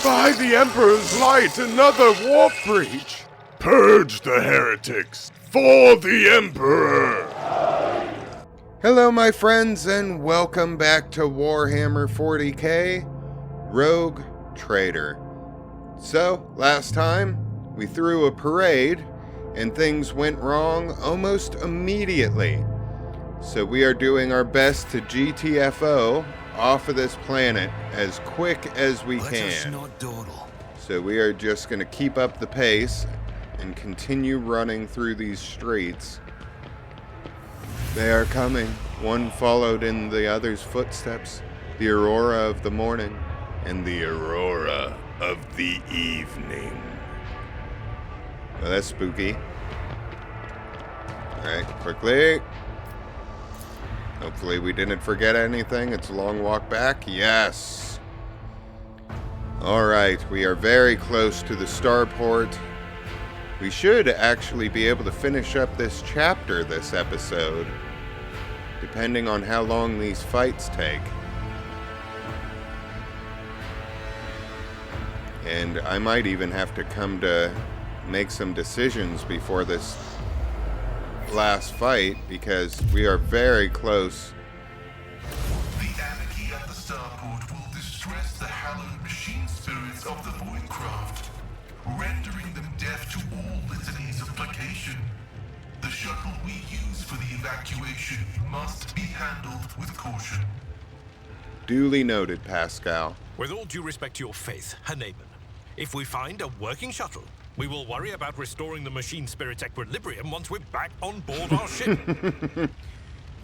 By the Emperor's light, another warp breach! Purge the heretics for the Emperor! Hello, my friends, and welcome back to Warhammer 40k Rogue Trader. So, last time, we threw a parade, and things went wrong almost immediately. So we are doing our best to GTFO off of this planet as quick as we can. Let us not dawdle. So we are just going to keep up the pace and continue running through these streets. They are coming. One followed in the other's footsteps. The aurora of the morning and the aurora of the evening. Well, that's spooky. Alright, quickly. Hopefully we didn't forget anything. It's a long walk back. Yes. Alright, we are very close to the starport. We should actually be able to finish up this chapter this episode, depending on how long these fights take. And I might even have to come to make some decisions before this last fight, because we are very close. The anarchy at the starport will distress the hallowed machine spirits of the Voidcraft, rendering them deaf to all litanies of placation. The shuttle we use for the evacuation must be handled with caution. Duly noted, Pascal. With all due respect to your faith, Haneman, if we find a working shuttle, we will worry about restoring the machine spirit's equilibrium once we're back on board our ship.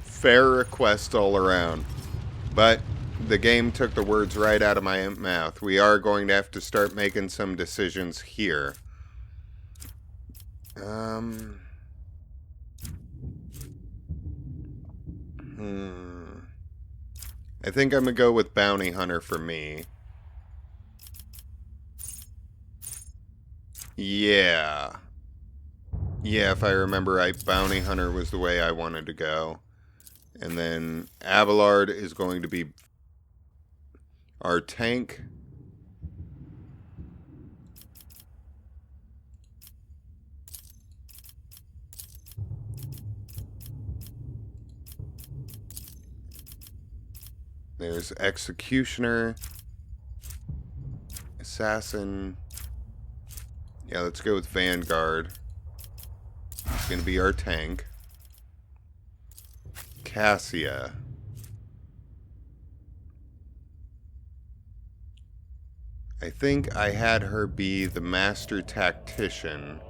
Fair request all around. But the game took the words right out of my mouth. We are going to have to start making some decisions here. I think I'm going to go with Bounty Hunter for me. Yeah, if I remember right, Bounty Hunter was the way I wanted to go. And then Abelard is going to be our tank. There's Executioner, Assassin. Yeah, let's go with Vanguard. He's going to be our tank. Cassia. I think I had her be the Master Tactician.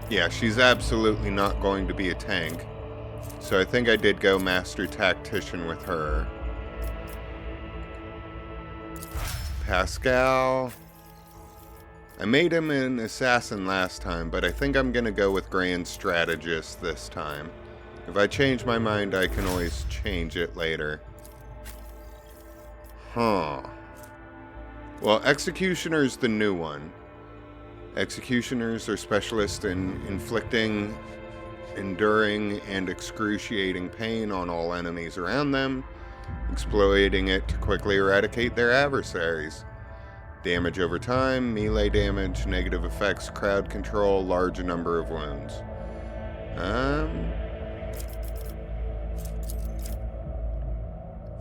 Yeah, she's absolutely not going to be a tank. So I think I did go Master Tactician with her. Pascal. I made him an assassin last time, but I think I'm going to go with Grand Strategist this time. If I change my mind, I can always change it later. Huh. Well, Executioner's the new one. Executioners are specialists in inflicting, enduring, and excruciating pain on all enemies around them, exploiting it to quickly eradicate their adversaries. Damage over time, melee damage, negative effects, crowd control, large number of wounds.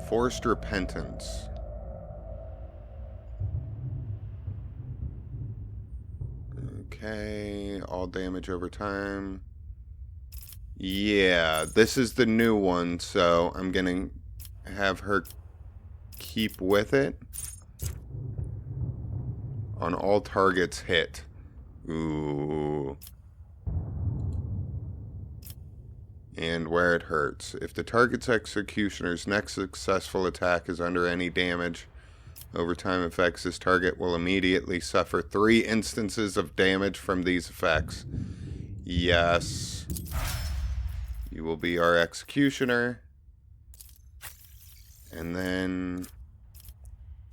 Forced Repentance. Okay, all damage over time. Yeah, this is the new one, so I'm gonna have her keep with it. On all targets hit. Ooh. and where it hurts. If the target's executioner's next successful attack is under any damage, overtime effects, this target will immediately suffer 3 instances of damage from these effects. Yes. You will be our executioner. And then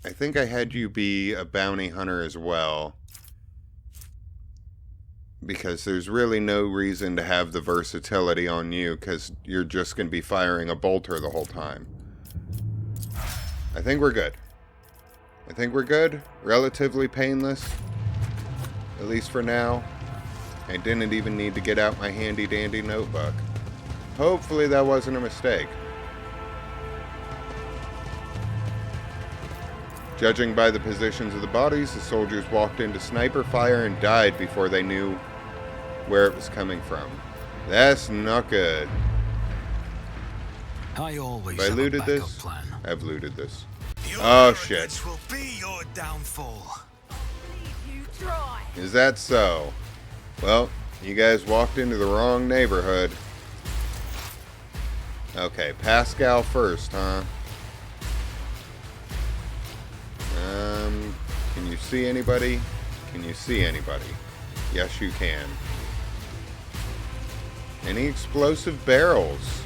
I think I had you be a bounty hunter as well, because there's really no reason to have the versatility on you, because you're just going to be firing a bolter the whole time. I think we're good. I think we're good. Relatively painless, at least for now. I didn't even need to get out my handy dandy notebook. Hopefully that wasn't a mistake. Judging by the positions of the bodies, the soldiers walked into sniper fire and died before they knew where it was coming from. That's not good. I always Have I have a looted backup this? plan. I've looted this. Your Oh shit. arrogance will be your downfall. You try. Is that so? Well, you guys walked into the wrong neighborhood. Okay, Pascal first, huh? Can you see anybody? Can you see anybody? Yes, you can. Any explosive barrels?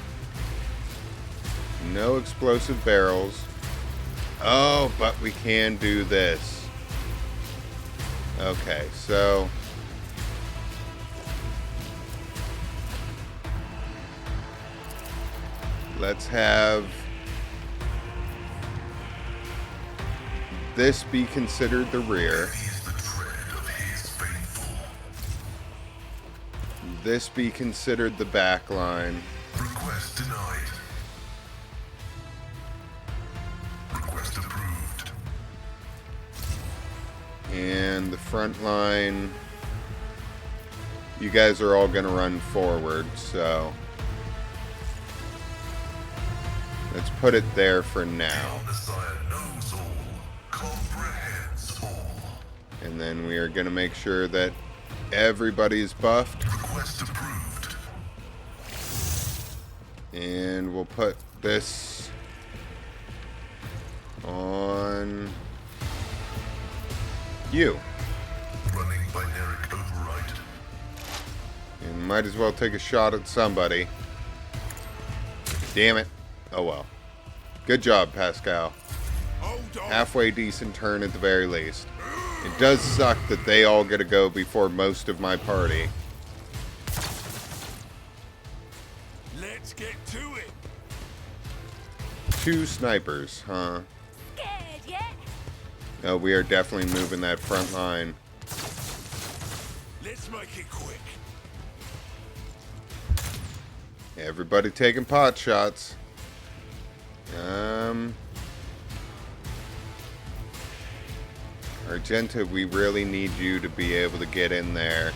No explosive barrels. Oh, but we can do this. Okay, so let's have this be considered the rear. Is the tread of his faithful. This be considered the back line. Request denied. Request approved. And the front line, you guys are all going to run forward, so let's put it there for now. The Messiah knows all, comprehends all. And then we are going to make sure that everybody's buffed. Request approved. And we'll put this on you. Running binaric override. And might as well take a shot at somebody. Damn it. Oh well. Good job, Pascal. Halfway decent turn at the very least. It does suck that they all get to go before most of my party. Let's get to it. 2 snipers, huh? Scared yet? Oh, we are definitely moving that front line. Let's make it quick. Everybody taking pot shots. Argenta, we really need you to be able to get in there.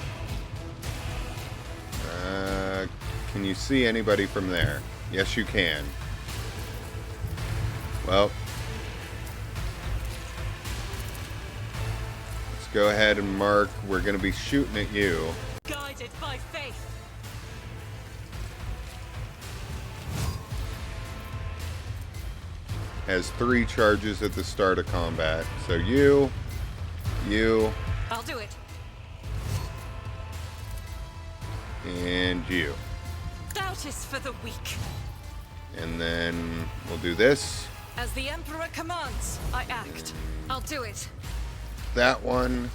Can you see anybody from there? Yes, you can. Well, let's go ahead and mark. We're going to be shooting at you. Guided by faith. Has 3 charges at the start of combat. So you, I'll do it. and you. Doubt is for the weak. And then we'll do this. As the Emperor commands, I act. I'll do it. That one.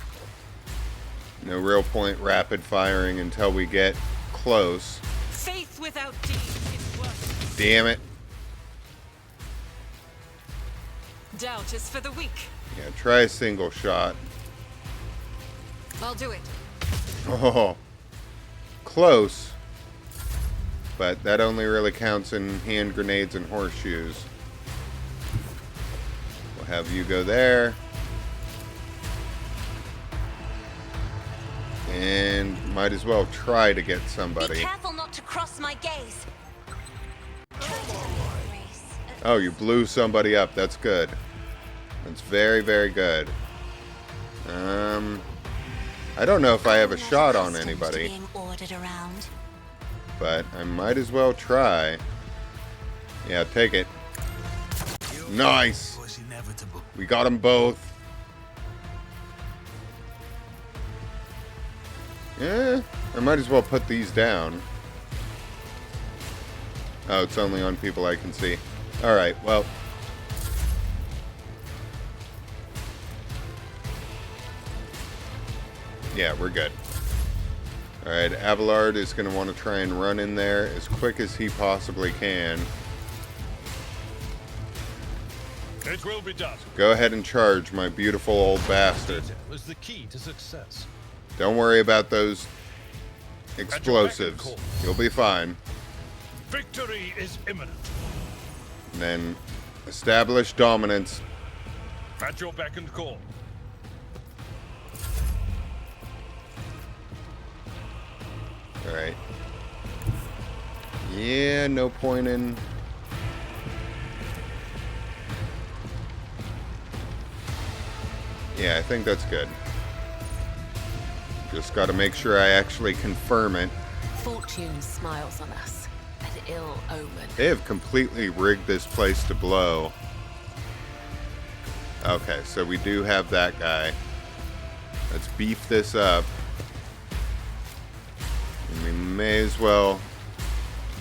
No real point rapid firing until we get close. Faith without deeds is worthless. Damn it. Doubt is for the weak. Yeah, try a single shot. I'll do it. Oh, close. But that only really counts in hand grenades and horseshoes. We'll have you go there. And might as well try to get Be somebody. careful not to cross my gaze. Oh, you blew somebody up. That's good. That's very, very good. I don't know if I have a shot on anybody. Being ordered around. but I might as well try. Yeah, take it. Nice! Was inevitable. We got them both. Yeah, I might as well put these down. Oh, it's only on people I can see. Alright, well. Yeah, we're good. Alright, Abelard is going to want to try and run in there as quick as he possibly can. It will be done. Go ahead and charge, my beautiful old bastard. Was the key to success. Don't worry about those explosives. You'll be fine. Victory is imminent. And then establish dominance. At your beck and call. Alright. Yeah, no point in... Yeah, I think that's good. Just gotta make sure I actually confirm it. Fortune smiles on us. An ill omen. They have completely rigged this place to blow. Okay, so we do have that guy. Let's beef this up. And we may as well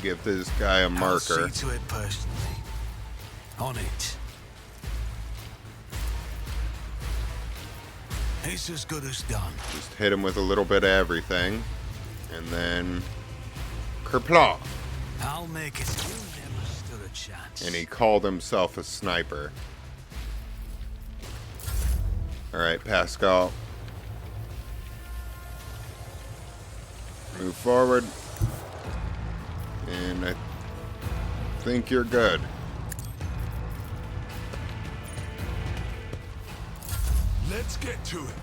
give this guy a marker. I'll see to it personally. On it. It's as good as done. Just hit him with a little bit of everything. And then... Kerplaw! I'll make it. You never stood a chance. And he called himself a sniper. Alright, Pascal. Move forward. And I think you're good. Let's get to it.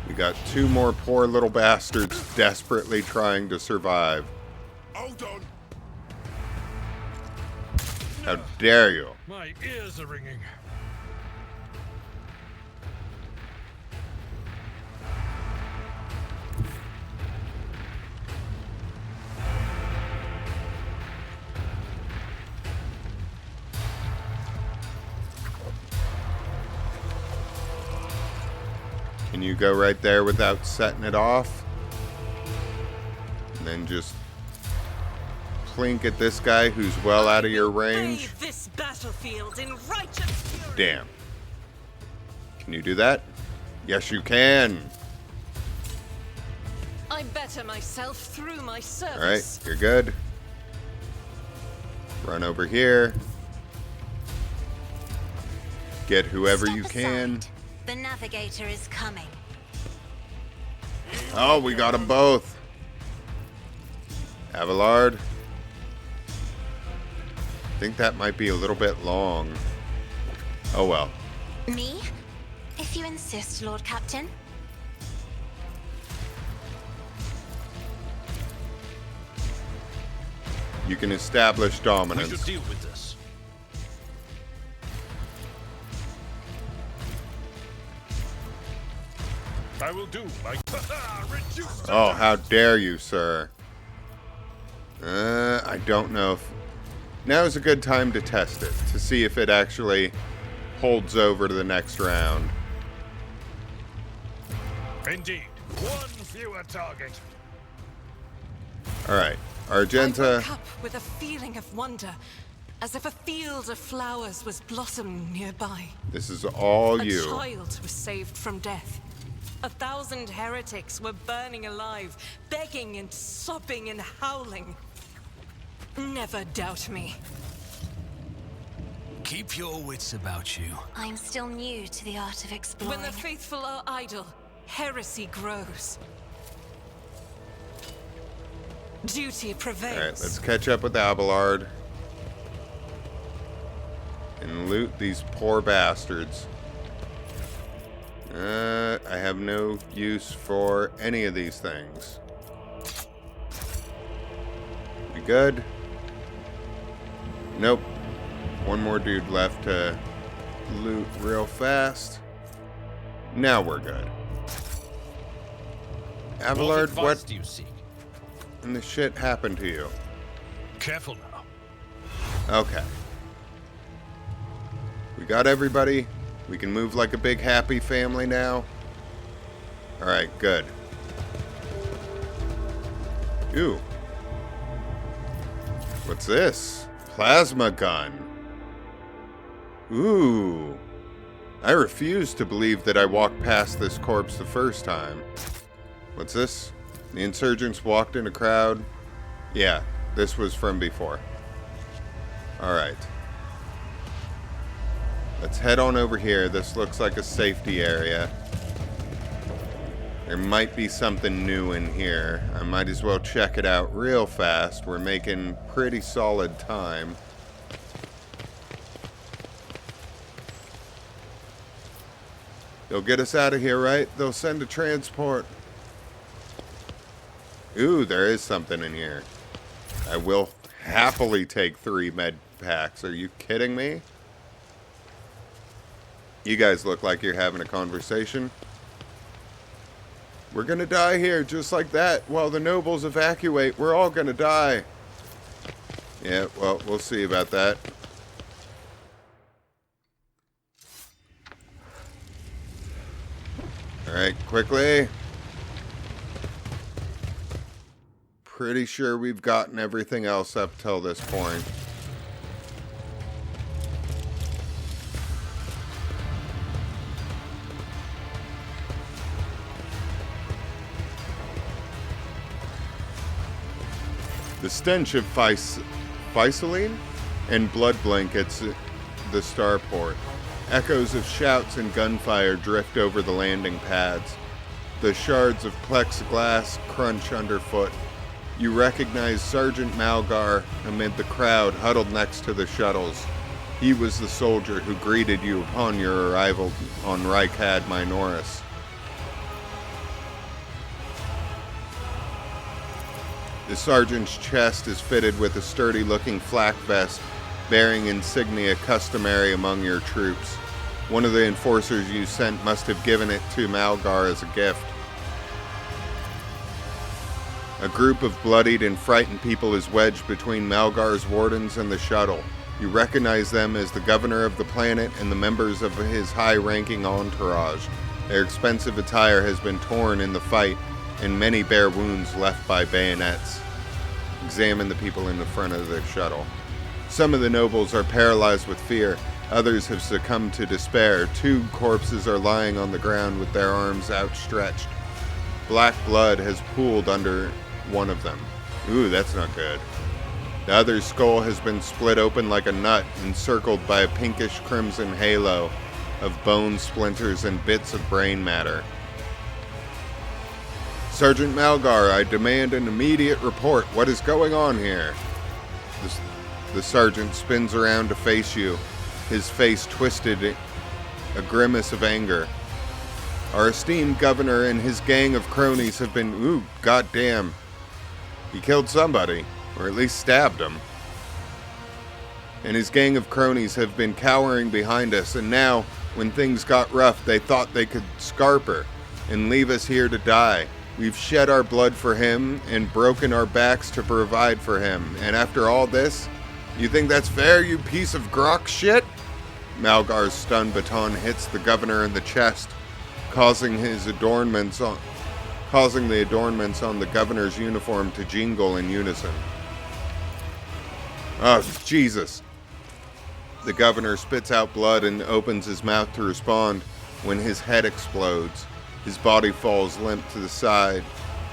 We got two more poor little bastards desperately trying to survive. Hold on. How dare you? My ears are ringing. Can you go right there without setting it off? And then just plink at this guy who's well out of your range. Bathe this battlefield in righteous fury. Damn. Can you do that? Yes, you can. I better myself through my service. Alright, you're good. Run over here. Get whoever Step you can. aside. The navigator is coming. Oh, we got them both. Abelard. I think that might be a little bit long. Oh well. Me? If you insist, Lord Captain. You can establish We dominance. should deal with this. I will do my reduce. Oh, how dare you, sir. I don't know if... Now is a good time to test it, to see if it actually holds over to the next round. Indeed, one fewer target. Alright, I Argenta... woke up with a feeling of wonder, as if a field of flowers was blossoming nearby. This is all A you. child was saved from death. 1,000 heretics were burning alive, begging and sobbing and howling. Never doubt me. Keep your wits about you. I'm still new to the art of exploring. When the faithful are idle, heresy grows. Duty prevails. Alright, let's catch up with Abelard. And loot these poor bastards. I have no use for any of these things. We good? Nope. One more dude left to loot real fast. Now we're good. Abelard, advice what? do you seek? in the shit happened to you? Careful now. Okay. We got everybody. We can move like a big happy family now. Alright, good. Ooh. What's this? Plasma gun. Ooh. I refuse to believe that I walked past this corpse the first time. What's this? The insurgents walked in a crowd. Yeah, this was from before. Alright. Let's head on over here. This looks like a safety area. There might be something new in here. I might as well check it out real fast. We're making pretty solid time. They'll get us out of here, right? They'll send a transport. Ooh, there is something in here. I will happily take 3 med packs. Are you kidding me? You guys look like you're having a conversation. We're gonna die here just like that while the nobles evacuate. We're all gonna die. Yeah, well, we'll see about that. Alright, quickly. Pretty sure we've gotten everything else up till this point. The stench of Physaline and blood blankets the starport. Echoes of shouts and gunfire drift over the landing pads. The shards of plexiglass crunch underfoot. You recognize Sergeant Malgar amid the crowd huddled next to the shuttles. He was the soldier who greeted you upon your arrival on Rykad Minoris. The sergeant's chest is fitted with a sturdy-looking flak vest bearing insignia customary among your troops. One of the enforcers you sent must have given it to Malgar as a gift. A group of bloodied and frightened people is wedged between Malgar's wardens and the shuttle. You recognize them as the governor of the planet and the members of his high-ranking entourage. Their expensive attire has been torn in the fight, and many bear wounds left by bayonets. Examine the people in the front of the shuttle. Some of the nobles are paralyzed with fear. Others have succumbed to despair. 2 corpses are lying on the ground with their arms outstretched. Black blood has pooled under one of them. Ooh, that's not good. The other's skull has been split open like a nut, encircled by a pinkish-crimson halo of bone splinters and bits of brain matter. Sergeant Malgar, I demand an immediate report. What is going on here? The sergeant spins around to face you, his face twisted, a grimace of anger. Our esteemed governor and his gang of cronies have been... Ooh, goddamn. He killed somebody, or at least stabbed him. And his gang of cronies have been cowering behind us, and now, when things got rough, they thought they could scarper and leave us here to die. We've shed our blood for him and broken our backs to provide for him. And after all this, you think that's fair, you piece of grok shit? Malgar's stun baton hits the governor in the chest, causing the adornments on the governor's uniform to jingle in unison. Oh, Jesus. The governor spits out blood and opens his mouth to respond when his head explodes. His body falls limp to the side,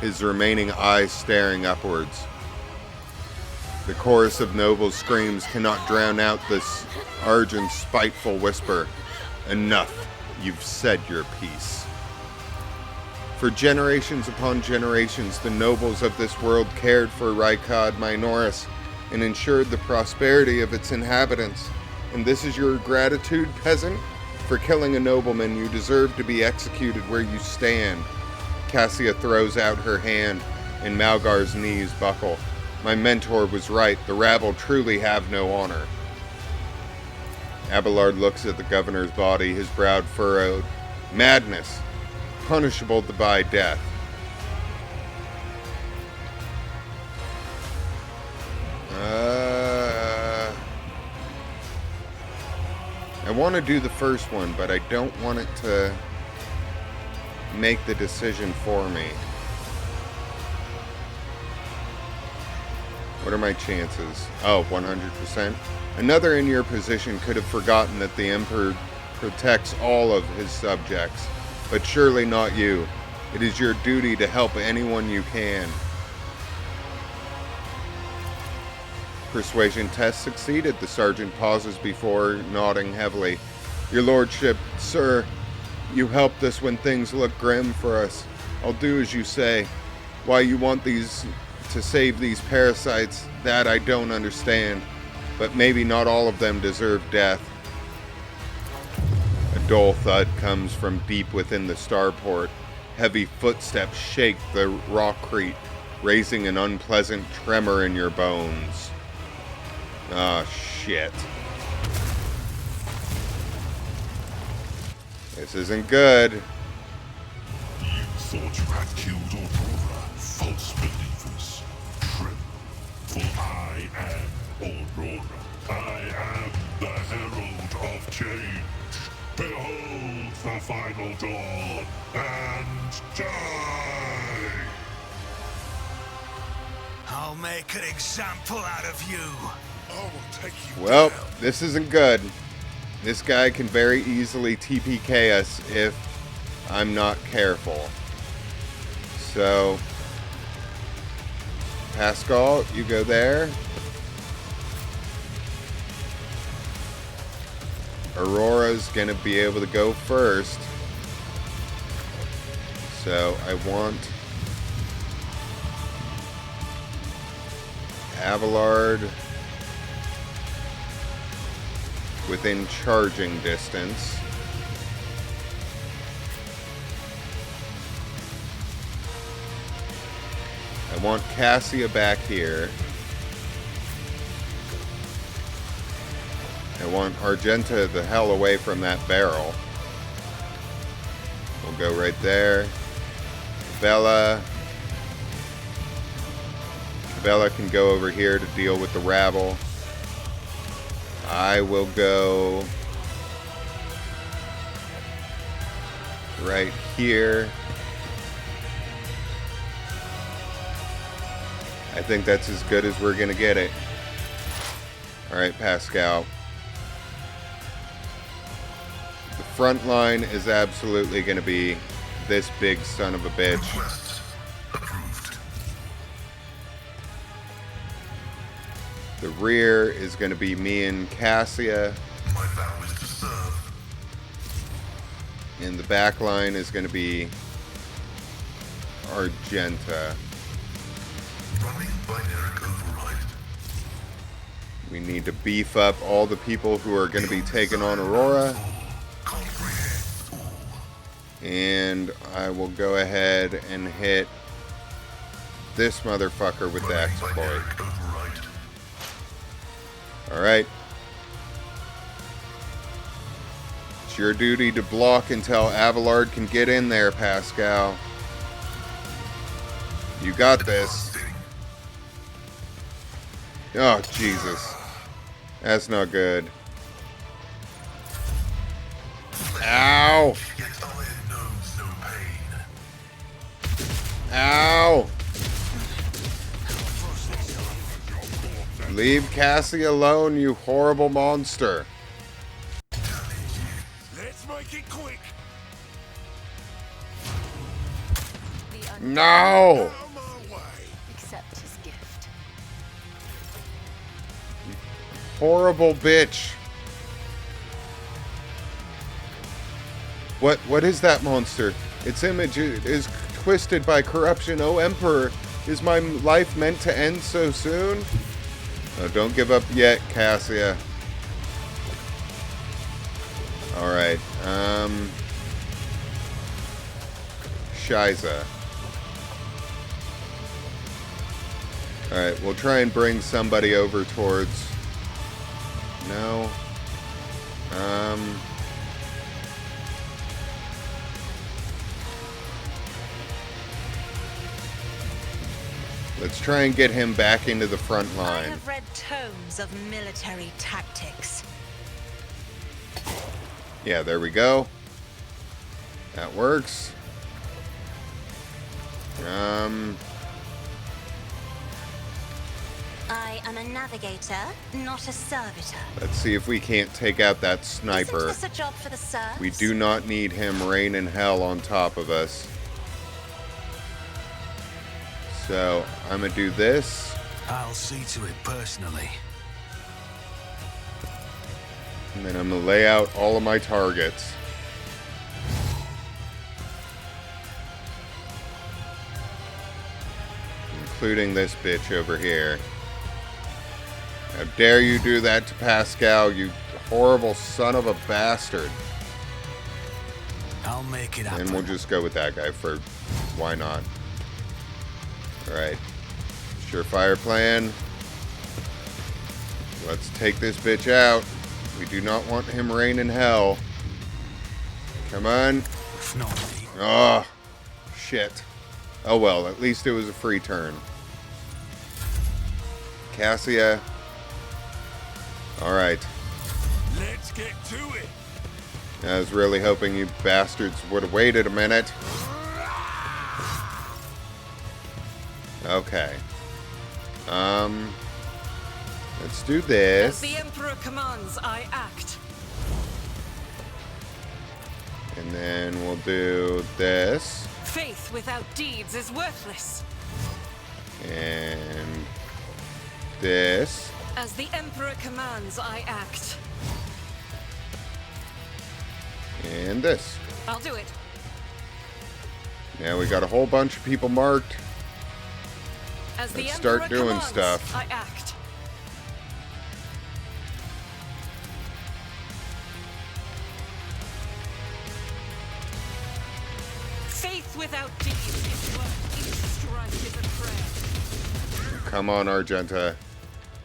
his remaining eyes staring upwards. The chorus of noble screams cannot drown out this Argent's spiteful whisper. Enough, you've said your piece. For generations upon generations, the nobles of this world cared for Rykad Minoris and ensured the prosperity of its inhabitants. And this is your gratitude, peasant? For killing a nobleman, you deserve to be executed where you stand. Cassia throws out her hand, and Malgar's knees buckle. My mentor was right. The rabble truly have no honor. Abelard looks at the governor's body, his brow furrowed. Madness, punishable by death. want to do the first one, but I don't want it to make the decision for me. What are my chances? Oh, 100%. Another in your position could have forgotten that the Emperor protects all of his subjects, but surely not you. It is your duty to help anyone you can. Persuasion test succeeded. The sergeant pauses before nodding heavily. Your lordship, sir, you helped us when things look grim for us. I'll do as you say. Why you want these to save these parasites, that I don't understand. But maybe not all of them deserve death. A dull thud comes from deep within the starport. Heavy footsteps shake the rockcrete, raising an unpleasant tremor in your bones. Ah, shit. This isn't good. You thought you had killed Aurora, false believers. True. For I am Aurora. I am the herald of change. Behold the final dawn, and die! I'll make an example out of you. I will take you Well, down. this isn't good. This guy can very easily TPK us if I'm not careful. So, Pascal, you go there. Aurora's gonna be able to go first. So, I want Abelard within charging distance. I want Cassia back here. I want Argenta the hell away from that barrel. We'll go right there. Bella can go over here to deal with the rabble. I will go right here. I think that's as good as we're gonna get it. Alright, Pascal. The front line is absolutely gonna be this big son of a bitch. Request approved. The rear is gonna be me and Cassia. My vow is to serve. And the back line is gonna be Argenta. Running binaric override. We need to beef up all the people who are going to be taking on Aurora. Comprehend all. And I will go ahead and hit this motherfucker with the Running exploit. binaric override. Alright. It's your duty to block until Abelard can get in there, Pascal. You got this. Oh, Jesus. That's not good. Ow! Yet iron knows no pain. Ow! Leave Cassie alone, you horrible monster. Let's make it quick. No! On my way. Accept his gift. Horrible bitch. What is that monster? Its image is twisted by corruption. Oh, Emperor, is my life meant to end so soon? Oh, don't give up yet, Cassia. Alright, Shiza. Alright, we'll try and bring somebody over towards... No. Let's try and get him back into the front I line. have read tomes of military tactics. Yeah, there we go. That works. I am a navigator, not a servitor. Let's see if we can't take out that Isn't sniper. this a job for the serfs? We do not need him raining hell on top of us. So, I'm gonna do this. I'll see to it personally. And then I'm gonna lay out all of my targets. Including this bitch over here. How dare you do that to Pascal, you horrible son of a bastard. I'll make it happen. And we'll just go with that guy for why not. Alright. Surefire plan. Let's take this bitch out. We do not want him raining hell. Come on. If not me. Oh, shit. Oh well, at least it was a free turn. Cassia. Alright. Let's get to it. I was really hoping you bastards would have waited a minute. Okay. Let's do As this. the Emperor commands, I act. And then we'll do this. Faith without deeds is worthless. And this. As the Emperor commands, I act. And this. I'll do it. Now we got a whole bunch of people marked. As the Let's Emperor start doing commands, stuff. I act. Faith without deeds is worth each strike is a prayer. Come on, Argenta.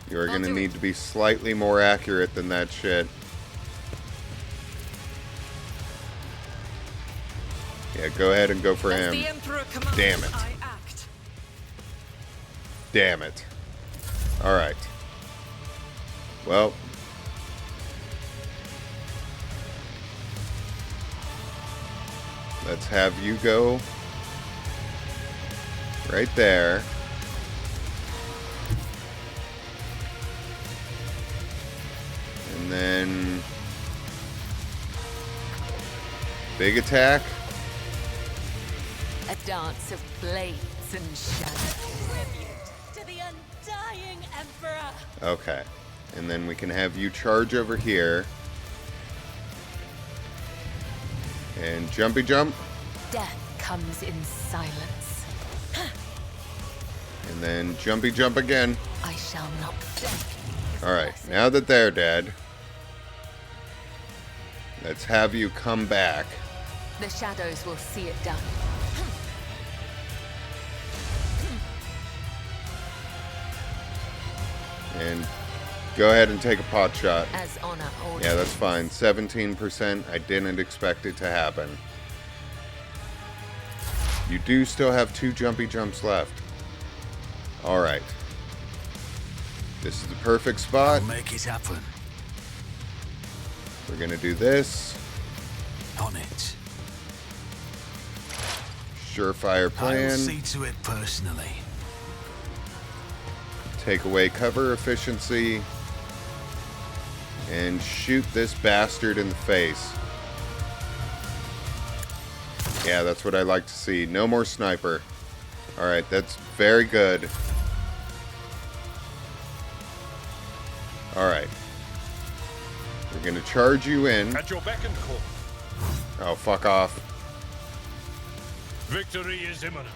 You are I'll going to do need it. to be slightly more accurate than that shit. Yeah, go ahead and go for As him. the Emperor commands, Damn it. I act. Damn it. Alright. Well. Let's have you go right there. And then big attack. A dance of blades and shadows. Tribute to the undying Emperor. Okay. And then we can have you charge over here. And jumpy jump. Death comes in silence. And then jumpy jump again. I shall not death. Alright, now that they're dead, let's have you come back. The shadows will see it done. And go ahead and take a pot shot. As honor orders. Yeah, that's fine. 17%. I didn't expect it to happen. You do still have 2 jumpy jumps left. Alright. This is the perfect spot. I'll make it happen. We're going to do this. On it. Surefire I'll plan. see to it personally. Take away cover efficiency. And shoot this bastard in the face. Yeah, that's what I like to see. No more sniper. Alright, that's very good. Alright. We're gonna charge you in. At your beck and call. Oh, fuck off. Victory is imminent.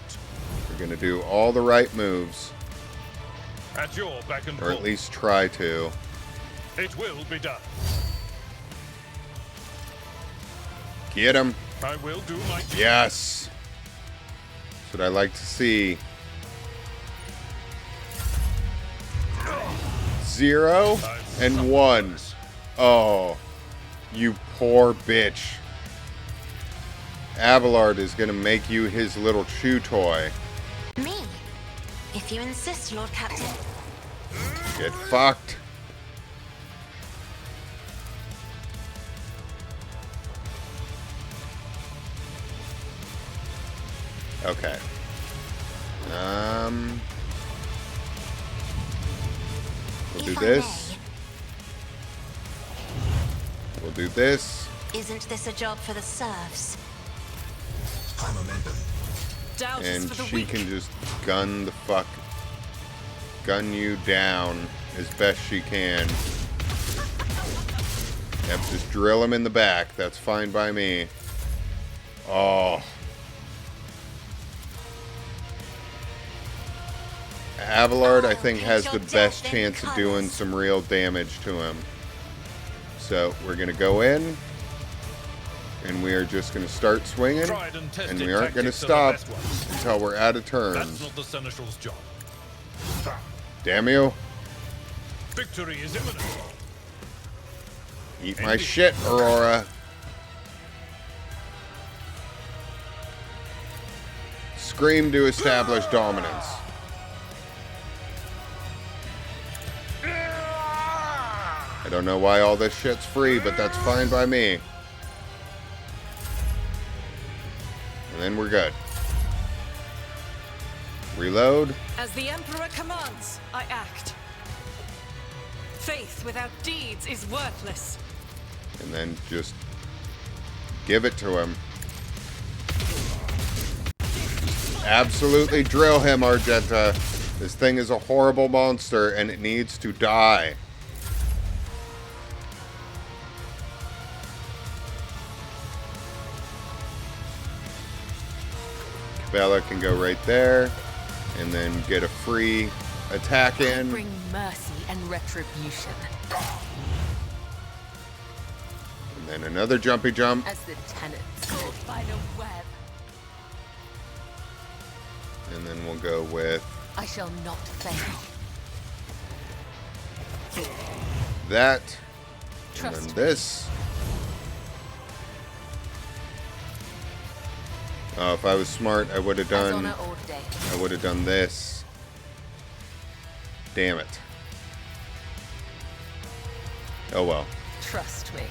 We're gonna do all the right moves. At your beck and Or call. at least try to. It will be done. Get him. I will do my duty. Yes. That's what I like to see. 0 and 1. Oh, you poor bitch. Abelard is gonna make you his little chew toy. Me? If you insist, Lord Captain. Get fucked. Okay. We'll do this. We'll do this. Isn't this a job for the serfs? High momentum. Doubt is And for the she weak. can just gun you down as best she can. Yep, just drill him in the back. That's fine by me. Oh. Abelard, I think, has the best chance of doing some real damage to him. So, we're going to go in. And we are just going to start swinging. Tried and tested And we aren't going to tactics are the stop best ones. until we're out of That's turns. not the Seneschal's job. Damn you. Victory is imminent. Eat my shit, Aurora. Scream to establish dominance. I don't know why all this shit's free, but that's fine by me. And then we're good. Reload. As the Emperor commands, I act. Faith without deeds is worthless. And then just give it to him. Absolutely drill him, Argenta. This thing is a horrible monster and it needs to die. Bella can go right there and then get a free attack in. Bring mercy and retribution. And then another jumpy jump. As the tenants caught by the web, And then we'll go with I shall not fail. that. And Trust then me. this. Oh, if I was smart, I would have As done honor ordained. this. Damn it. Oh well. Trust me.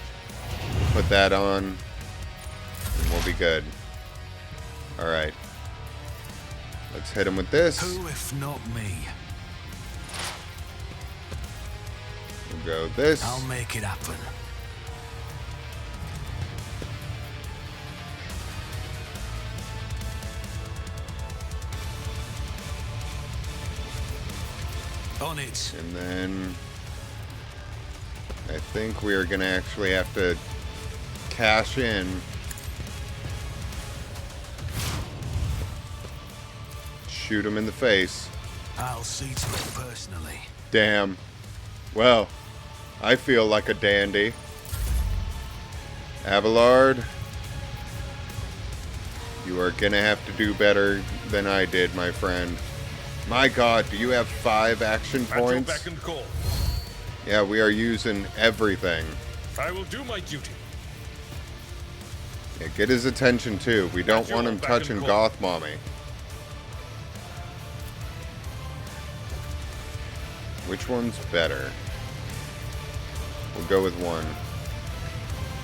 Put that on and we'll be good. Alright. Let's hit him with this. Who if not me? We'll go this. I'll make it happen. On it. And then I think we are going to actually have to cash in. Shoot him in the face. I'll see to it personally. Damn. Well, I feel like a dandy. Abelard, you are going to have to do better than I did, my friend. My God, do you have 5 action At your points? beck and call. Yeah, we are using everything. I will do my duty. Yeah, get his attention too. We don't At your want him beck and touching call. Goth Mommy. Which one's better? We'll go with 1.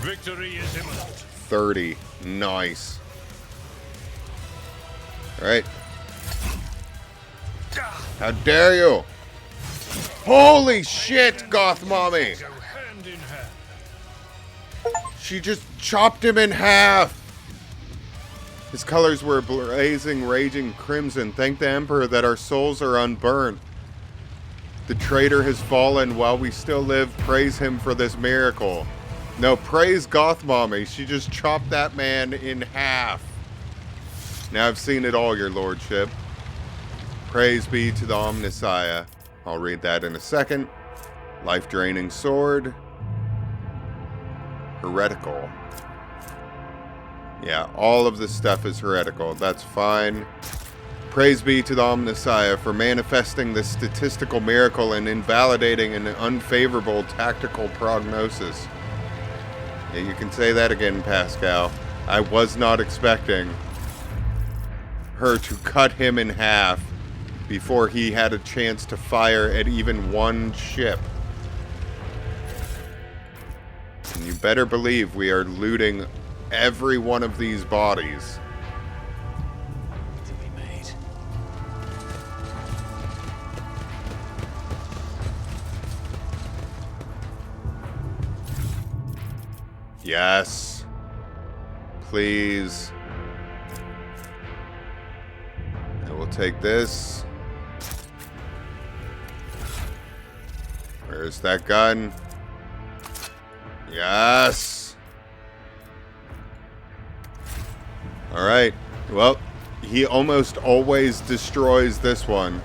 Victory is imminent. 30. Nice. Alright. How dare you! Holy shit, Goth Mommy! Go hand in hand. She just chopped him in half! His colors were blazing, raging crimson. Thank the Emperor that our souls are unburned. The traitor has fallen while we still live. Praise him for this miracle. No, praise Goth Mommy. She just chopped that man in half. Now I've seen it all, your lordship. Praise be to the Omnissiah. I'll read that in a second. Life-draining sword. Heretical. Yeah, all of this stuff is heretical. That's fine. Praise be to the Omnissiah for manifesting this statistical miracle and invalidating an unfavorable tactical prognosis. Yeah, you can say that again, Pascal. I was not expecting her to cut him in half before he had a chance to fire at even one ship. And you better believe we are looting every one of these bodies. Yes. Please. I will take this. Where's that gun? Yes. Alright. Well, he almost always destroys this one.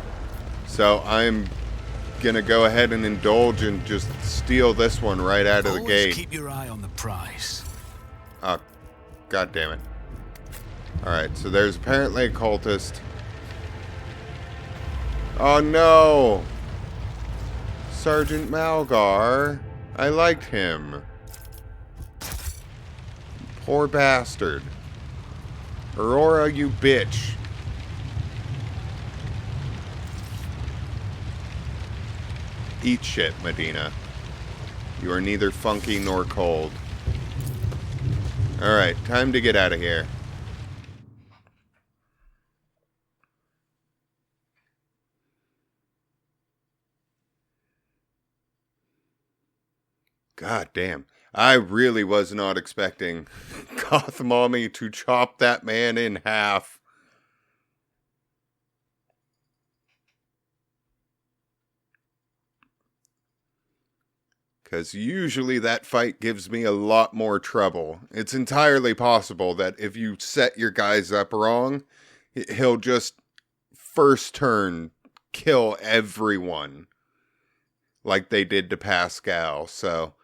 So I'm gonna go ahead and indulge and just steal this one right out of the Always gate. keep your eye on the prize. Oh, god damn it. Alright, so there's apparently a cultist. Oh no! Sergeant Malgar. I liked him. Poor bastard. Aurora, you bitch. Eat shit, Medina. You are neither funky nor cold. Alright, time to get out of here. God damn. I really was not expecting Goth Mommy to chop that man in half. Because usually that fight gives me a lot more trouble. It's entirely possible that if you set your guys up wrong, he'll just first turn kill everyone. Like they did to Pascal. So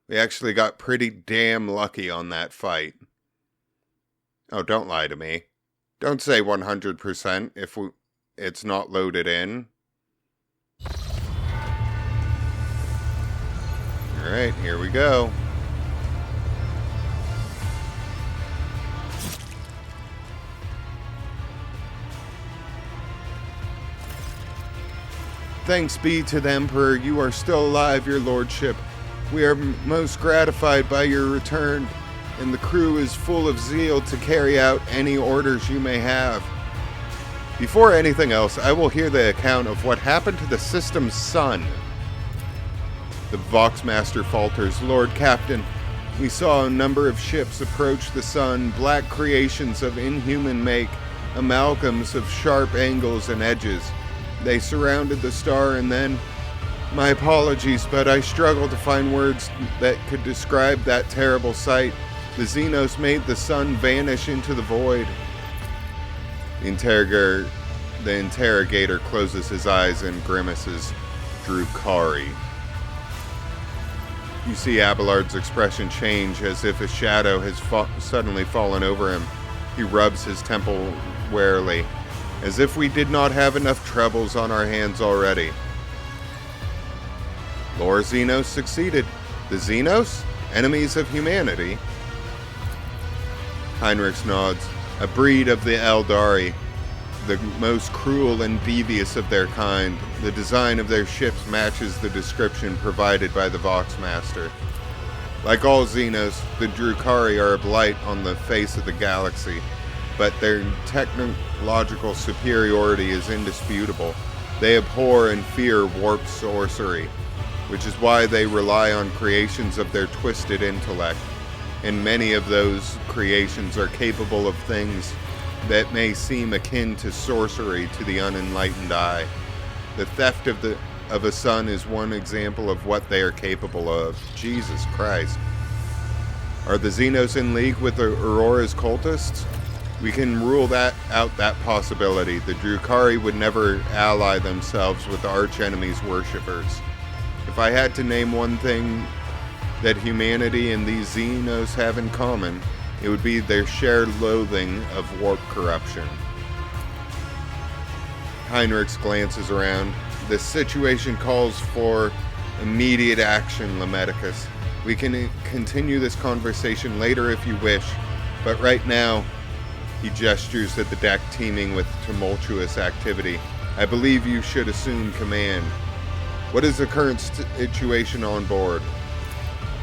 we actually got pretty damn lucky on that fight. Oh, don't lie to me. Don't say 100% if it's not loaded in. Alright, here we go. Thanks be to the Emperor, you are still alive, your lordship. We are most gratified by your return, and the crew is full of zeal to carry out any orders you may have. Before anything else, I will hear the account of what happened to the system's son. The Voxmaster falters. Lord Captain, we saw a number of ships approach the sun, black creations of inhuman make, amalgams of sharp angles and edges. They surrounded the star and then... My apologies, but I struggle to find words that could describe that terrible sight. The Xenos made the sun vanish into the void. The interrogator closes his eyes and grimaces. Drukari. You see Abelard's expression change as if a shadow has suddenly fallen over him. He rubs his temple warily, as if we did not have enough troubles on our hands already. Lord Xenos succeeded. The Xenos? Enemies of humanity? Heinrich nods. A breed of the Eldari, the most cruel and devious of their kind. The design of their ships matches the description provided by the Voxmaster. Like all Xenos, the Drukari are a blight on the face of the galaxy, but their technological superiority is indisputable. They abhor and fear warp sorcery, which is why they rely on creations of their twisted intellect, and many of those creations are capable of things that may seem akin to sorcery to the unenlightened eye. The theft of a sun is one example of what they are capable of. Jesus Christ. Are the Xenos in league with the Aurora's cultists? We can rule that possibility. The Drukari would never ally themselves with the archenemy's worshippers. If I had to name one thing that humanity and these Xenos have in common, it would be their shared loathing of warp corruption. Heinrich glances around. The situation calls for immediate action, Lemedicus. We can continue this conversation later if you wish, but right now, he gestures at the deck teeming with tumultuous activity. I believe you should assume command. What is the current situation on board?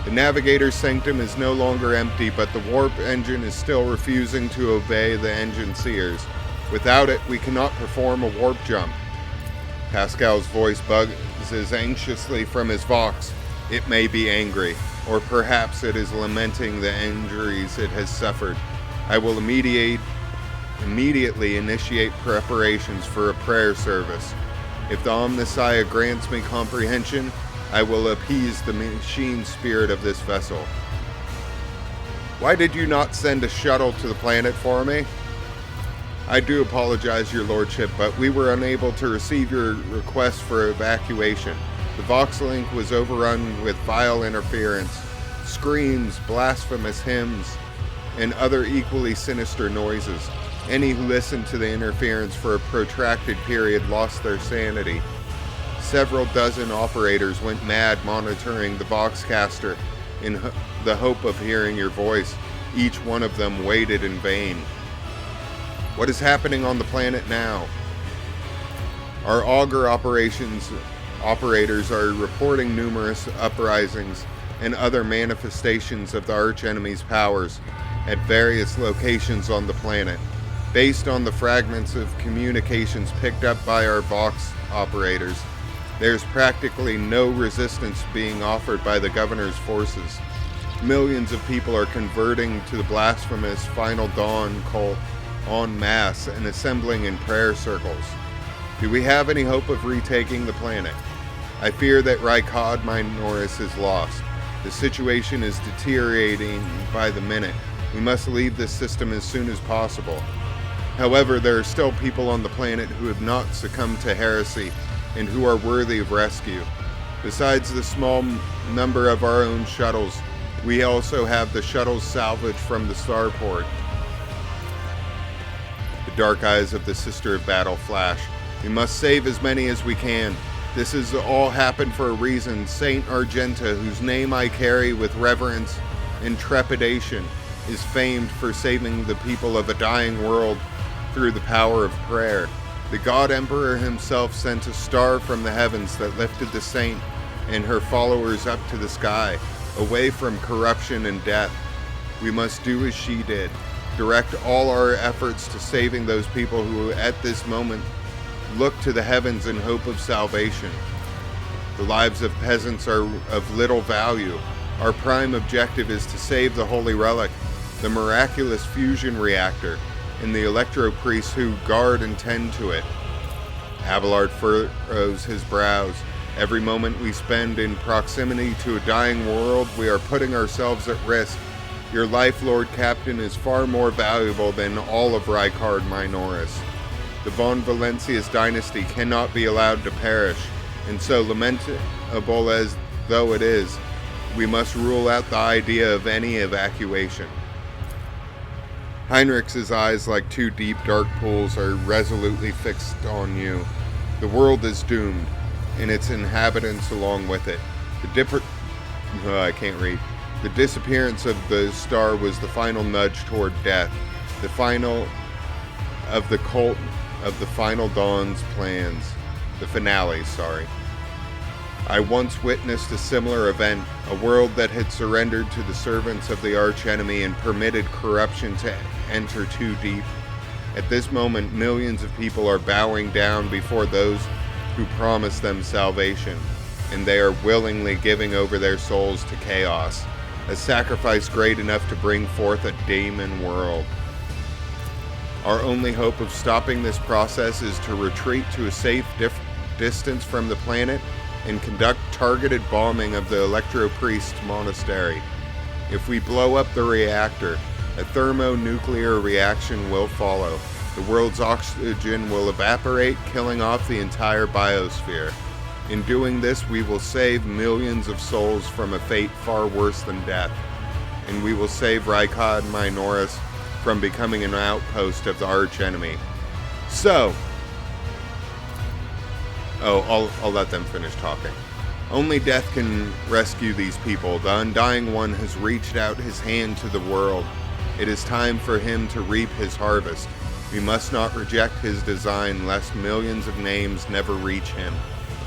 The navigator's sanctum is no longer empty, but the warp engine is still refusing to obey the engine seers. Without it, we cannot perform a warp jump. Pascal's voice buzzes anxiously from his Vox. It may be angry. or perhaps it is lamenting the injuries it has suffered. I will immediately initiate preparations for a prayer service. If the Omnissiah grants me comprehension, I will appease the machine spirit of this vessel. Why did you not send a shuttle to the planet for me? I do apologize, your lordship, but we were unable to receive your request for evacuation. The Voxlink was overrun with vile interference, screams, blasphemous hymns, and other equally sinister noises. Any who listened to the interference for a protracted period lost their sanity. Several dozen operators went mad monitoring the Voxcaster in the hope of hearing your voice. Each one of them waited in vain. What is happening on the planet now? Our augur operators are reporting numerous uprisings and other manifestations of the archenemy's powers at various locations on the planet. Based on the fragments of communications picked up by our Vox operators, there's practically no resistance being offered by the governor's forces. Millions of people are converting to the blasphemous Final Dawn cult en masse and assembling in prayer circles. Do we have any hope of retaking the planet? I fear that Rykad Minoris is lost. The situation is deteriorating by the minute. We must leave this system as soon as possible. However, there are still people on the planet who have not succumbed to heresy and who are worthy of rescue. Besides the small number of our own shuttles, we also have the shuttles salvaged from the starport. The dark eyes of the Sister of Battle flash. We must save as many as we can. This has all happened for a reason. Saint Argenta, whose name I carry with reverence and trepidation, is famed for saving the people of a dying world through the power of prayer. The God Emperor himself sent a star from the heavens that lifted the saint and her followers up to the sky, away from corruption and death. We must do as she did, direct all our efforts to saving those people who at this moment look to the heavens in hope of salvation. The lives of peasants are of little value. Our prime objective is to save the Holy Relic, the miraculous fusion reactor, and the electro-priests who guard and tend to it. Abelard furrows his brows. Every moment we spend in proximity to a dying world, we are putting ourselves at risk. Your life, Lord Captain, is far more valuable than all of Rykard Minoris. The Von Valencius dynasty cannot be allowed to perish, and so lamentable as though it is, we must rule out the idea of any evacuation. Heinrich's eyes, like two deep dark pools, are resolutely fixed on you. The world is doomed, and its inhabitants along with it. The disappearance of the star was the final nudge toward death, the final of the cult of the Final Dawn's plans. The finale, I once witnessed a similar event, a world that had surrendered to the servants of the archenemy and permitted corruption to enter too deep. At this moment, millions of people are bowing down before those who promise them salvation, and they are willingly giving over their souls to chaos, a sacrifice great enough to bring forth a demon world. Our only hope of stopping this process is to retreat to a safe distance from the planet and conduct targeted bombing of the Electro-Priest monastery. If we blow up the reactor, a thermonuclear reaction will follow. The world's oxygen will evaporate, killing off the entire biosphere. In doing this, we will save millions of souls from a fate far worse than death, and we will save Rykad Minoris from becoming an outpost of the archenemy. So, I'll let them finish talking. Only death can rescue these people. The Undying One has reached out his hand to the world. It is time for him to reap his harvest. We must not reject his design, lest millions of names never reach him,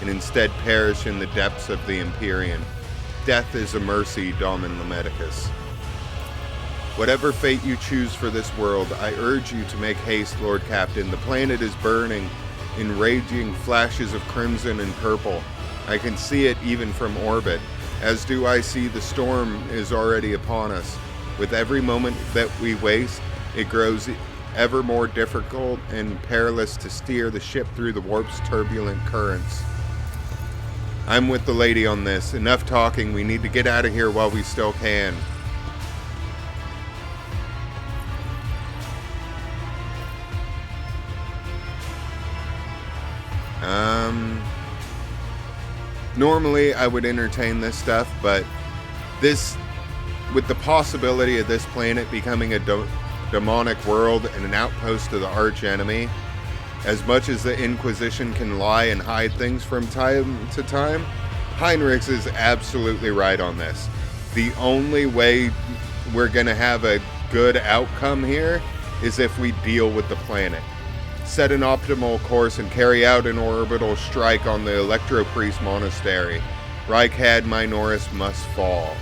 and instead perish in the depths of the Empyrean. Death is a mercy, Domin Lamedicus. Whatever fate you choose for this world, I urge you to make haste, Lord Captain. The planet is burning in raging flashes of crimson and purple. I can see it even from orbit. as do I see the storm is already upon us. With every moment that we waste, it grows ever more difficult and perilous to steer the ship through the warp's turbulent currents. I'm with the lady on this. Enough talking. We need to get out of here while we still can. Normally I would entertain this stuff, but this, with the possibility of this planet becoming a demonic world and an outpost of the arch enemy, as much as the Inquisition can lie and hide things from time to time, Heinrichs is absolutely right on this. The only way we're going to have a good outcome here is if we deal with the planet. Set an optimal course and carry out an orbital strike on the Electro-Priest Monastery. Reichad Minoris must fall.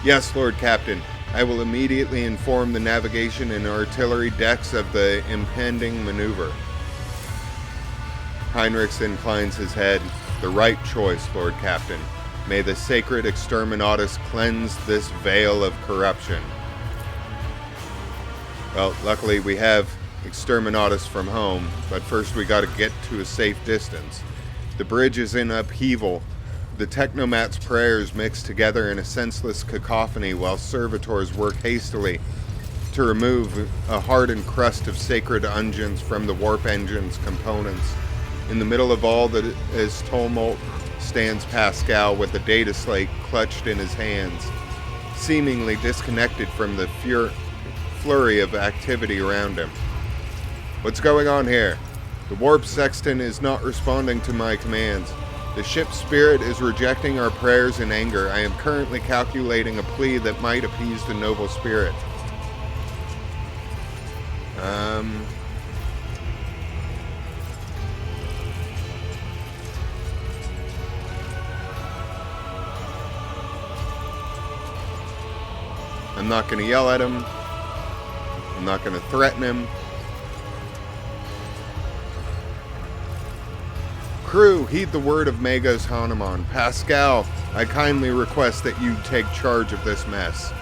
Yes, Lord Captain. I will immediately inform the navigation and artillery decks of the impending maneuver. Heinrichs inclines his head. The right choice, Lord Captain. May the sacred Exterminatus cleanse this veil of corruption. Well, luckily we have Exterminatus from home, but first we gotta get to a safe distance. The bridge is in upheaval. The technomat's prayers mix together in a senseless cacophony while servitors work hastily to remove a hardened crust of sacred unguents from the warp engine's components. In the middle of all this tumult stands Pascal with the data slate clutched in his hands, seemingly disconnected from the flurry of activity around him. What's going on here? The warp sexton is not responding to my commands. The ship's spirit is rejecting our prayers in anger. I am currently calculating a plea that might appease the noble spirit. I'm not going to yell at him. I'm not going to threaten him. Crew, heed the word of Magos Hanuman. Pascal, I kindly request that you take charge of this mess.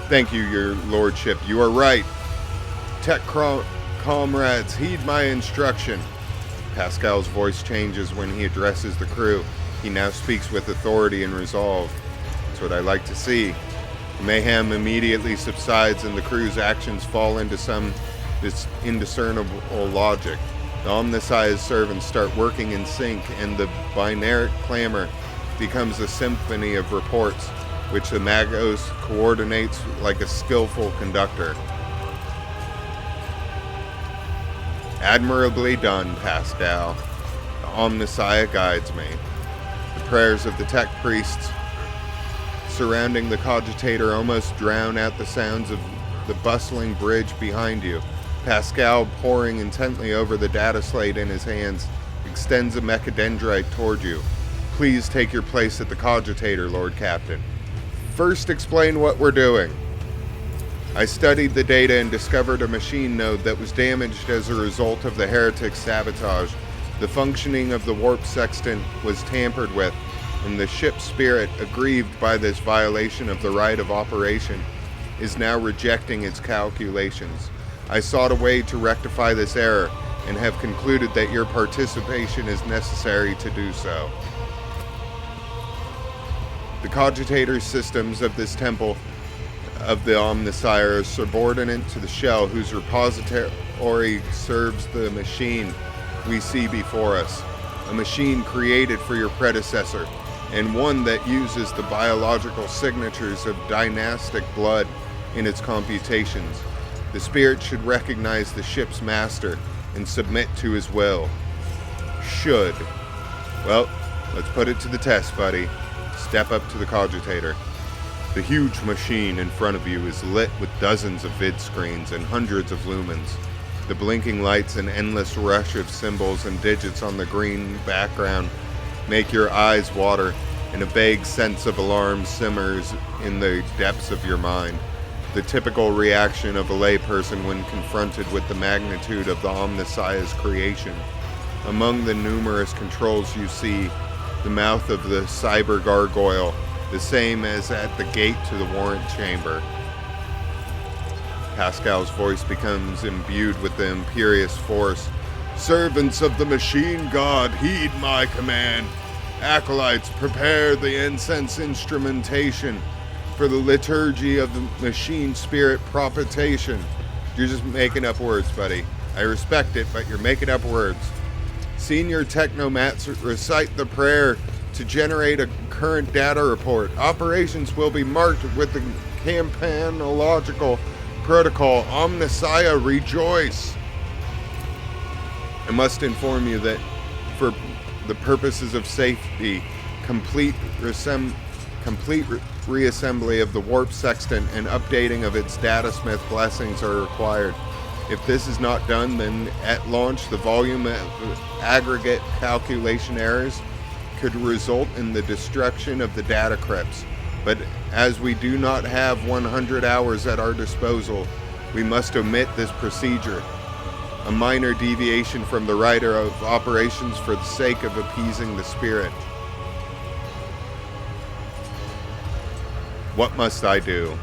Thank you, your lordship. You are right. Tech comrades, heed my instruction. Pascal's voice changes when he addresses the crew. He now speaks with authority and resolve. That's what I like to see. The mayhem immediately subsides and the crew's actions fall into some indiscernible logic. The Omnissiah's servants start working in sync, and the binary clamor becomes a symphony of reports, which the Magos coordinates like a skillful conductor. Admirably done, Pascal. The Omnissiah guides me. The prayers of the tech priests surrounding the cogitator almost drown out the sounds of the bustling bridge behind you. Pascal, poring intently over the data slate in his hands, extends a mechadendrite toward you. Please take your place at the cogitator, Lord Captain. First, explain what we're doing. I studied the data and discovered a machine node that was damaged as a result of the heretic sabotage. The functioning of the warp sextant was tampered with, and the ship's spirit, aggrieved by this violation of the right of operation, is now rejecting its calculations. I sought a way to rectify this error, and have concluded that your participation is necessary to do so. The cogitator systems of this temple of the Omnissiah are subordinate to the shell whose repository serves the machine we see before us. A machine created for your predecessor, and one that uses the biological signatures of dynastic blood in its computations. The spirit should recognize the ship's master and submit to his will. Should. Well, let's put it to the test, buddy. Step up to the cogitator. The huge machine in front of you is lit with dozens of vid screens and hundreds of lumens. The blinking lights and endless rush of symbols and digits on the green background make your eyes water, and a vague sense of alarm simmers in the depths of your mind. The typical reaction of a layperson when confronted with the magnitude of the Omnissiah's creation. Among the numerous controls you see the mouth of the cyber gargoyle, the same as at the gate to the warrant chamber. Pascal's voice becomes imbued with the imperious force. Servants of the machine god, heed my command. Acolytes, prepare the incense instrumentation for the liturgy of the machine spirit propitiation. You're just making up words, buddy. I respect it, but you're making up words. Senior technomats recite the prayer to generate a current data report. Operations will be marked with the campanological protocol. Omnissiah, rejoice! I must inform you that for the purposes of safety, complete reassembly of the warp sextant and updating of its datasmith blessings are required. If this is not done, then at launch the volume of aggregate calculation errors could result in the destruction of the data crypts. But as we do not have 100 hours at our disposal, we must omit this procedure. A minor deviation from the writer of operations for the sake of appeasing the spirit. What must I do?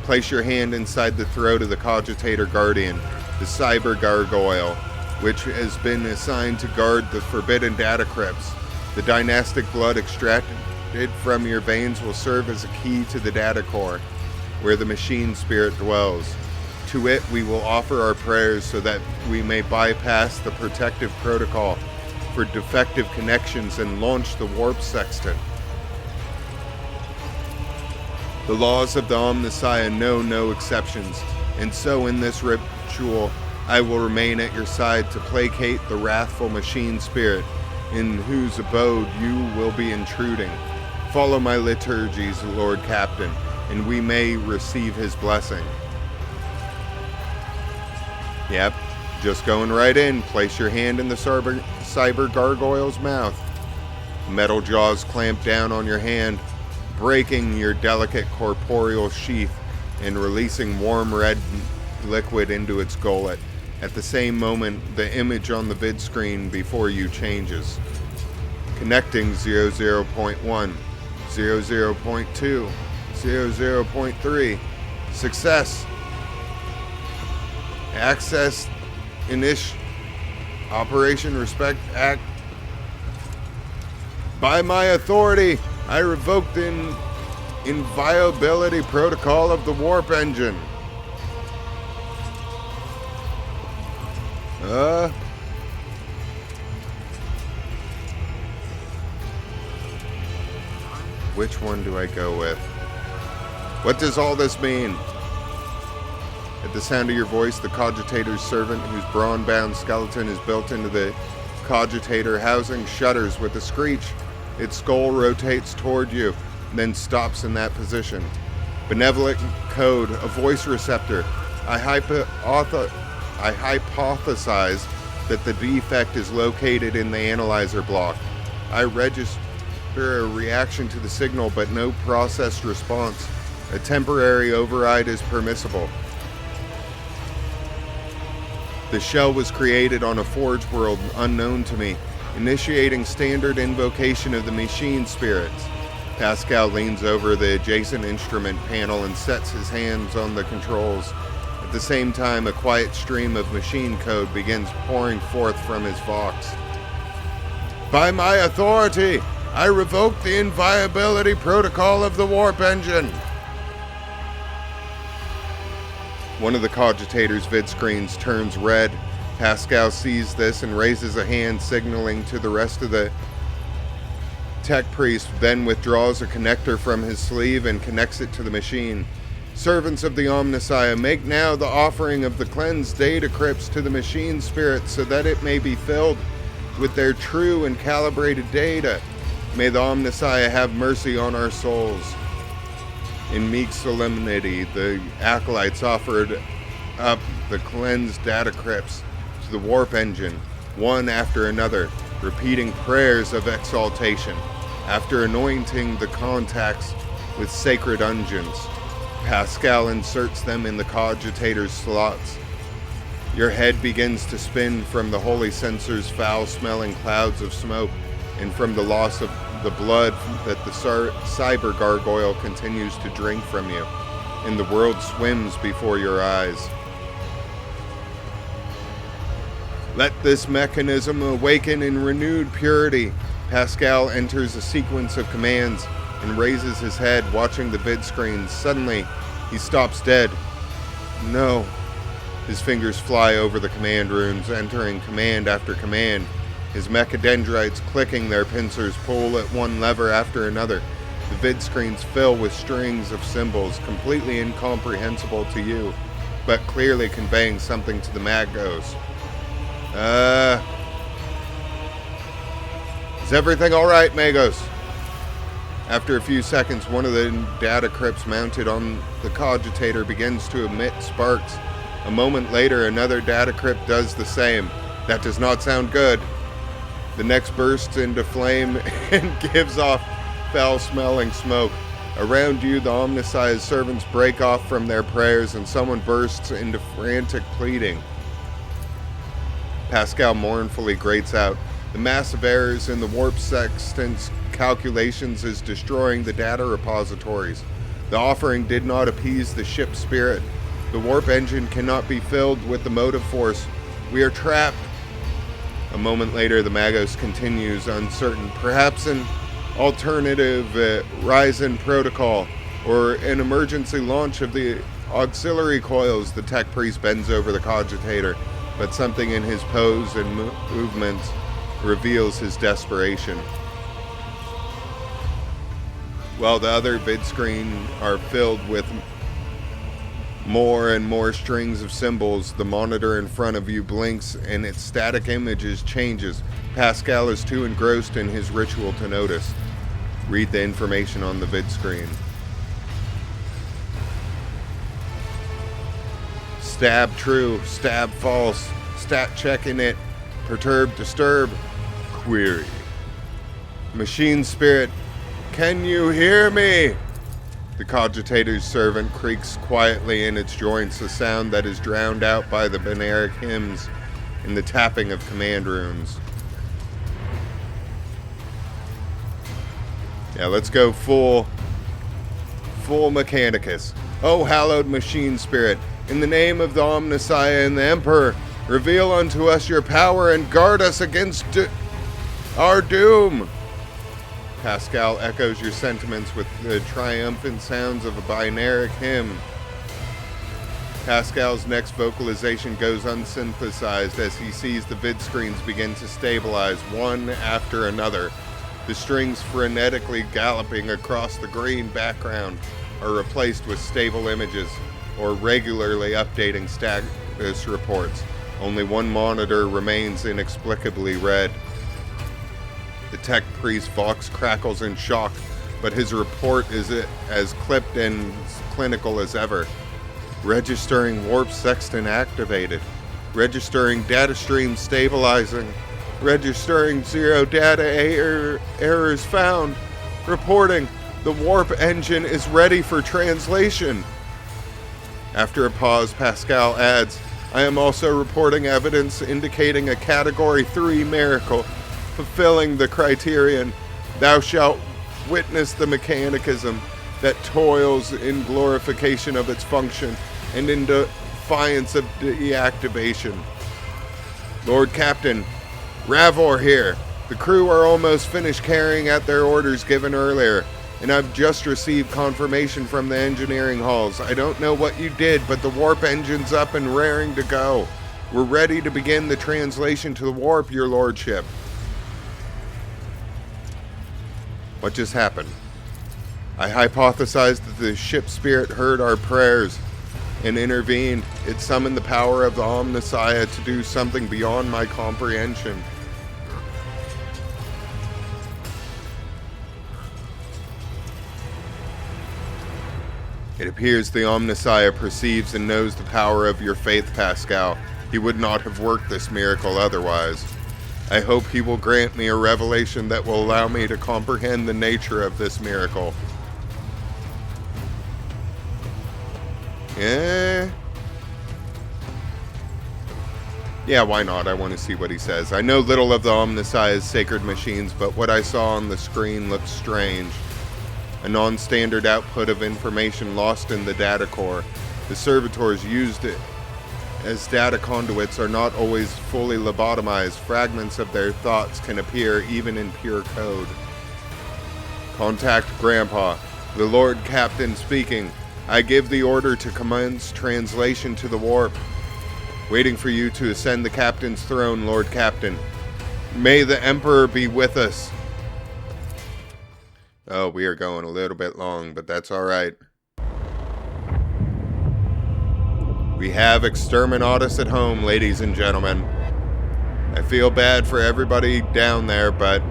Place your hand inside the throat of the Cogitator Guardian, the Cyber Gargoyle, which has been assigned to guard the forbidden data crypts. The dynastic blood extracted from your veins will serve as a key to the data core, where the machine spirit dwells. To it we will offer our prayers so that we may bypass the protective protocol for defective connections and launch the warp sextant. The laws of the Omnissiah know no exceptions, and so in this ritual I will remain at your side to placate the wrathful machine spirit in whose abode you will be intruding. Follow my liturgies, Lord Captain, and we may receive his blessing. Yep, just going right in. Place your hand in the cyber gargoyle's mouth. Metal jaws clamp down on your hand, breaking your delicate corporeal sheath and releasing warm red liquid into its gullet. At the same moment, the image on the vid screen before you changes. Connecting 00.1, 00.2, 00.3. Success. Access Operation Respect Act. By my authority, I revoke the inviolability protocol of the warp engine. Which one do I go with? What does all this mean? At the sound of your voice, the Cogitator's servant, whose brawn-bound skeleton is built into the Cogitator housing, shudders with a screech. Its skull rotates toward you, then stops in that position. Benevolent code, a voice receptor. I hypothesize that the defect is located in the analyzer block. I register a reaction to the signal, but no processed response. A temporary override is permissible. The shell was created on a forge world unknown to me, initiating standard invocation of the machine spirits. Pascal leans over the adjacent instrument panel and sets his hands on the controls. At the same time, a quiet stream of machine code begins pouring forth from his vox. By my authority, I revoke the inviolability protocol of the warp engine. One of the Cogitator's vid screens turns red. Pascal sees this and raises a hand, signaling to the rest of the tech priest, then withdraws a connector from his sleeve and connects it to the machine. Servants of the Omnissiah, make now the offering of the cleansed data crypts to the machine spirit so that it may be filled with their true and calibrated data. May the Omnissiah have mercy on our souls. In meek solemnity, the acolytes offered up the cleansed data crypts to the warp engine, one after another, repeating prayers of exaltation. After anointing the contacts with sacred unguents, Pascal inserts them in the Cogitator's slots. Your head begins to spin from the holy censer's foul-smelling clouds of smoke, and from the loss of the blood that the cyber gargoyle continues to drink from you, and the world swims before your eyes. Let this mechanism awaken in renewed purity. Pascal enters a sequence of commands and raises his head, watching the vid screen. Suddenly, he stops dead. No. His fingers fly over the command runes, entering command after command. His mechadendrites clicking, their pincers pull at one lever after another. The vid screens fill with strings of symbols, completely incomprehensible to you, but clearly conveying something to the Magos. Is everything alright, Magos? After a few seconds, one of the data crypts mounted on the cogitator begins to emit sparks. A moment later, another data crypt does the same. That does not sound good. The next bursts into flame and gives off foul-smelling smoke. Around you, the Omnissiah's servants break off from their prayers, and someone bursts into frantic pleading. Pascal mournfully grates out, "The massive errors in the warp sextant's calculations is destroying the data repositories. The offering did not appease the ship's spirit. The warp engine cannot be filled with the motive force. We are trapped." A moment later, the Magos continues, uncertain. Perhaps an alternative Ryzen protocol, or an emergency launch of the auxiliary coils. The tech priest bends over the cogitator, but something in his pose and movements reveals his desperation. While the other vid screens are filled with more and more strings of symbols, the monitor in front of you blinks and its static images changes. Pascal is too engrossed in his ritual to notice. Read the information on the vid screen. Stab true, stab false, stat checking it, perturb, disturb, query. Machine spirit, can you hear me? The cogitator's servant creaks quietly in its joints, a sound that is drowned out by the Benaric hymns and the tapping of command runes. Yeah, let's go full Mechanicus. Oh, hallowed machine spirit, in the name of the Omnissiah and the Emperor, reveal unto us your power and guard us against our doom. Pascal echoes your sentiments with the triumphant sounds of a binaric hymn. Pascal's next vocalization goes unsynthesized as he sees the vid screens begin to stabilize one after another. The strings frenetically galloping across the green background are replaced with stable images or regularly updating status reports. Only one monitor remains inexplicably red. The tech priest Vox crackles in shock, but his report is as clipped and clinical as ever. Registering warp sextant activated. Registering data stream stabilizing. Registering zero data errors found. Reporting the warp engine is ready for translation. After a pause, Pascal adds, I am also reporting evidence indicating a Category 3 miracle, fulfilling the criterion, thou shalt witness the mechanicism that toils in glorification of its function and in defiance of deactivation. Lord Captain, Ravor here. The crew are almost finished carrying out their orders given earlier, and I've just received confirmation from the engineering halls. I don't know what you did, but the warp engine's up and raring to go. We're ready to begin the translation to the warp, your lordship. What just happened? I hypothesized that the ship spirit heard our prayers and intervened. It summoned the power of the Omnissiah to do something beyond my comprehension. It appears the Omnissiah perceives and knows the power of your faith, Pascal. He would not have worked this miracle otherwise. I hope he will grant me a revelation that will allow me to comprehend the nature of this miracle. Yeah, why not? I want to see what he says. I know little of the Omnissiah's sacred machines, but what I saw on the screen looked strange. A non-standard output of information lost in the data core. The servitors used it as data conduits are not always fully lobotomized. Fragments of their thoughts can appear even in pure code. Contact Grandpa. The Lord Captain speaking. I give the order to commence translation to the warp. Waiting for you to ascend the Captain's throne, Lord Captain. May the Emperor be with us. Oh, we are going a little bit long, but that's alright. We have Exterminatus at home, ladies and gentlemen. I feel bad for everybody down there, but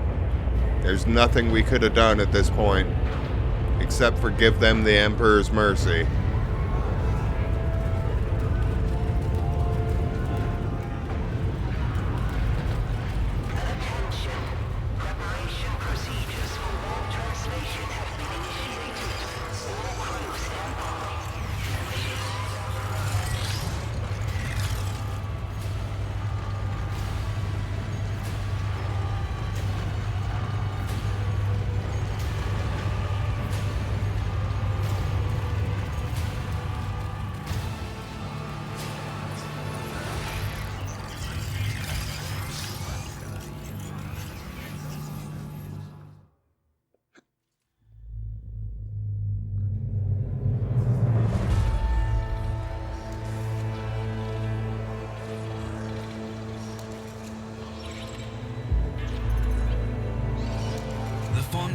there's nothing we could have done at this point, except for give them the Emperor's mercy.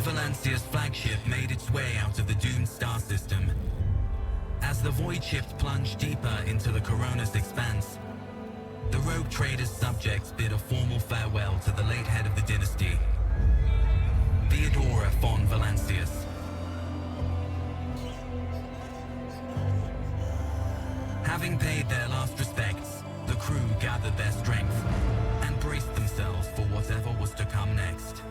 Valancia's flagship made its way out of the doomed star system. As the void shift plunged deeper into the Corona's expanse, the rogue trader's subjects bid a formal farewell to the late head of the dynasty, Theodora von Valancius. Having paid their last respects, the crew gathered their strength and braced themselves for whatever was to come next.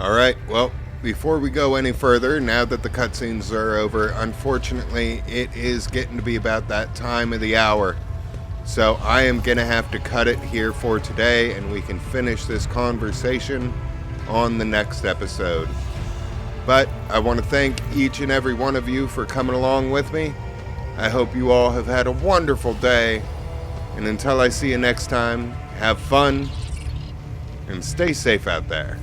Alright, well, before we go any further, now that the cutscenes are over, unfortunately, it is getting to be about that time of the hour. So I am going to have to cut it here for today, and we can finish this conversation on the next episode. But I want to thank each and every one of you for coming along with me. I hope you all have had a wonderful day. And until I see you next time, have fun and stay safe out there.